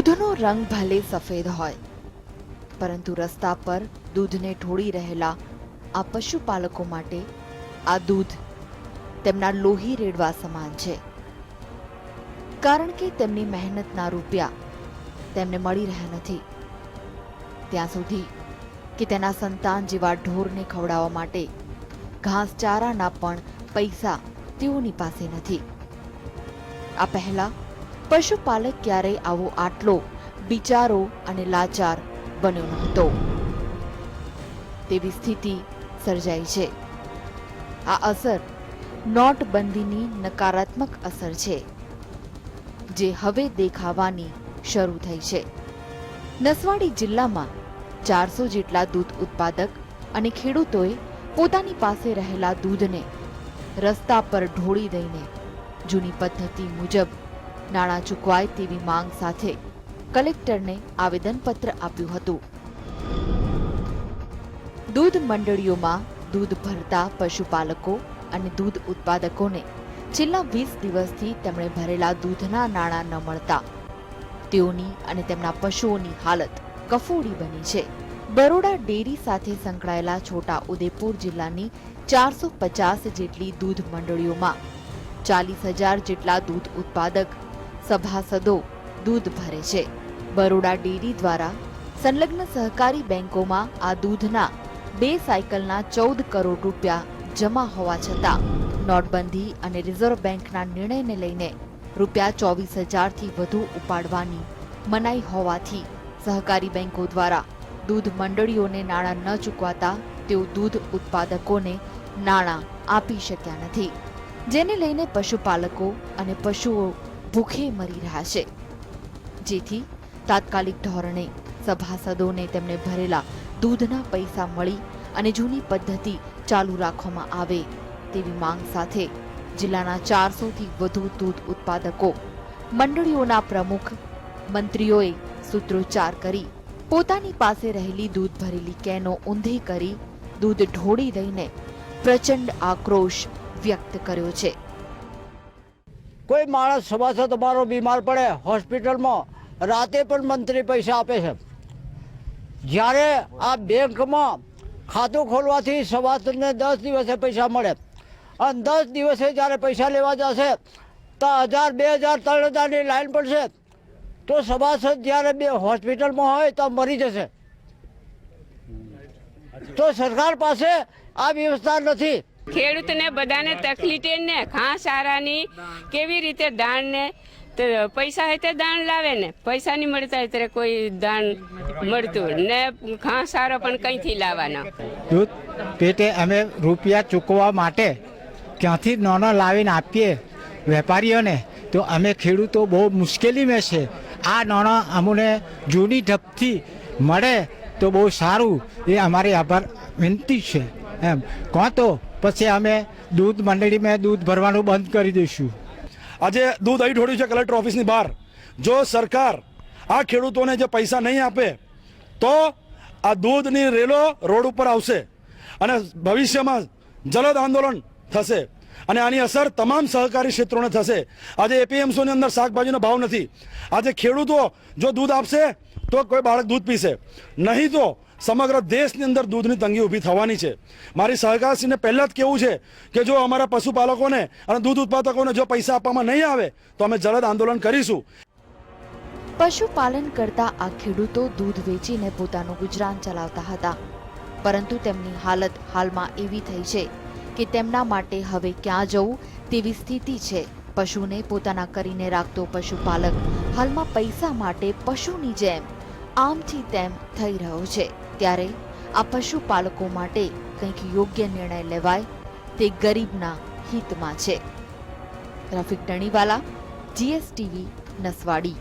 દૂધનો રંગ ભલે સફેદ હોય, પરંતુ રસ્તા પર દૂધને ઢોળી રહેલા આ પશુપાલકો માટે આ દૂધ તેમના લોહી રેડવા સમાન છે. કારણ કે તેમની મહેનતના રૂપિયા તેમને મળી રહ્યા નથી ત્યાં સુધી કે તેના સંતાન જેવા ઢોરને ખવડાવવા માટે ઘાસચારાના પણ પૈસા તેઓની પાસે નથી. આ પહેલા પશુપાલક ક્યારેય આવો આટલો બિચારો અને લાચાર બન્યો નહોતો તેવી સ્થિતિ સર્જાઈ છે. આ અસર નોટબંધીની નકારાત્મક અસર છે, જે હવે દેખાવાની શરૂ થઈ છે. નસવાડી જિલ્લામાં 400 જેટલા દૂધ ઉત્પાદક અને ખેડૂતોએ પોતાની પાસે રહેલા દૂધને રસ્તા પર ઢોળી દઈને જૂની પદ્ધતિ મુજબ નાણાં ચૂકવાય તેવી માંગ સાથે કલેક્ટરને આવેદનપત્ર આપ્યું હતું. દૂધ મંડળીઓમાં દૂધ ભરતા પશુપાલકો અને દૂધ ઉત્પાદકોને છેલ્લા 20 દિવસથી તેમણે ભરેલા દૂધના નાણાં ન મળતા તેઓની અને તેમના પશુઓની હાલત કફોડી બની છે. બરોડા ડેરી સાથે સંકળાયેલા છોટા ઉદેપુર જિલ્લાની 450 જેટલી દૂધ મંડળીઓમાં 40,000 જેટલા દૂધ ઉત્પાદક સભાસદો દૂધ ભરે છે. બરોડા ડેરી દ્વારા સંલગ્ન સહકારી બેંકોમાં આ દૂધના 2 સાયકલના 14 કરોડ રૂપિયા જમા હોવા છતાં નોટબંધી અને રિઝર્વ બેંકના નિર્ણયને લઈને રૂપિયા 24,000થી વધુ ઉપાડવાની મનાઈ હોવાથી સહકારી બેંકો દ્વારા દૂધ મંડળીઓને નાણાં ન ચૂકવાતા તેઓ દૂધ ઉત્પાદકોને નાણાં આપી શક્યા નથી, જેને લઈને પશુપાલકો અને પશુઓ ભૂખે મરી રહ્યા છે. જેથી તાત્કાલિક ધોરણે સભાસદોને તેમને ભરેલા દૂધના પૈસા મળી અને જૂની પદ્ધતિ ચાલુ રાખવામાં આવે તેવી માંગ સાથે જિલ્લાના 400થી વધુ દૂધ ઉત્પાદકો મંડળીઓના પ્રમુખ મંત્રીઓએ સૂત્રોચ્ચાર કરી પોતાની પાસે રહેલી દૂધ ભરેલી કેનો ઊંધી કરી દૂધ ઢોળી દઈને પ્રચંડ આક્રોશ વ્યક્ત કર્યો છે. કોઈ માણસ સભાસદ અમારો બીમાર પડે હોસ્પિટલમાં રાતે પણ મંત્રી પૈસા આપે છે. જ્યારે આ બેંકમાં ખાતું ખોલવાથી સભાસદને 10 દિવસે પૈસા મળે અને 10 દિવસે જ્યારે પૈસા લેવા જશે તો 1,000, 2,000, 3,000ની લાઈન પડશે તો સભાસદ જ્યારે હોસ્પિટલમાં હોય તો મરી જશે. તો સરકાર પાસે આ વ્યવસ્થા નથી. ખેડૂતને બધાને તકલીફ ને ઘાસચારાની કેવી રીતે દાણ ને પૈસા હોય તે દાણ લાવે ને પૈસા નહીં મળતા હોય ત્યારે કોઈ દાણ મળતું ને ઘાસચારો પણ કંઈથી લાવવાનો. દૂધ પેટે અમે રૂપિયા ચૂકવવા માટે ક્યાંથી નાના લાવીને આપીએ વેપારીઓને તો અમે ખેડૂતો બહુ મુશ્કેલીમાં છે. આ નાણાં અમને જૂની ઢબથી મળે તો બહુ સારું, એ અમારી આભાર વિનંતી છે. એમ કોણ તો પછી અમે દૂધ મંડળીમાં દૂધ ભરવાનું બંધ કરી દઈશું. આજે દૂધ અહીં ઢોળ્યું છે કલેક્ટર ઓફિસની બહાર. જો સરકાર આ ખેડૂતોને જે પૈસા નહીં આપે તો આ દૂધની રેલો રોડ ઉપર આવશે અને ભવિષ્યમાં જલદ આંદોલન થશે અને આની અસર તમામ સહકારી ક્ષેત્રોને થશે. આજે એપીએમસીની અંદર શાકભાજીનો ભાવ નથી. આજે ખેડૂતો જો દૂધ આપશે તો કોઈ બાળક દૂધ પીશે, નહીં તો સમગ્ર દેશની અંદર દૂધની તંગી ઊભી થવાની છે. મારી સહકારશ્રીને પહેલાં જ કહેવું છે કે જો અમારા પશુપાલકોને અને દૂધ ઉત્પાદકોને જો પૈસા આપવામાં નહીં આવે તો અમે જલદ આંદોલન કરીશું. પશુપાલન કરતા આ ખેડૂતો દૂધ વેચીને પોતાનું ગુજરાન ચલાવતા હતા, પરંતુ તેમની હાલત હાલમાં એવી થઈ છે કે તેમના માટે હવે ક્યાં જવું તેવી સ્થિતિ છે. પશુને પોતાના કરીને રાખતો પશુપાલક હાલમાં પૈસા માટે પશુની જેમ આમથી તેમ થઈ રહ્યો છે. ત્યારે આ પશુપાલકો માટે કંઈક યોગ્ય નિર્ણય લેવાય તે ગરીબના હિતમાં છે. રફીક ટણીવાલા, GSTV, નસવાડી.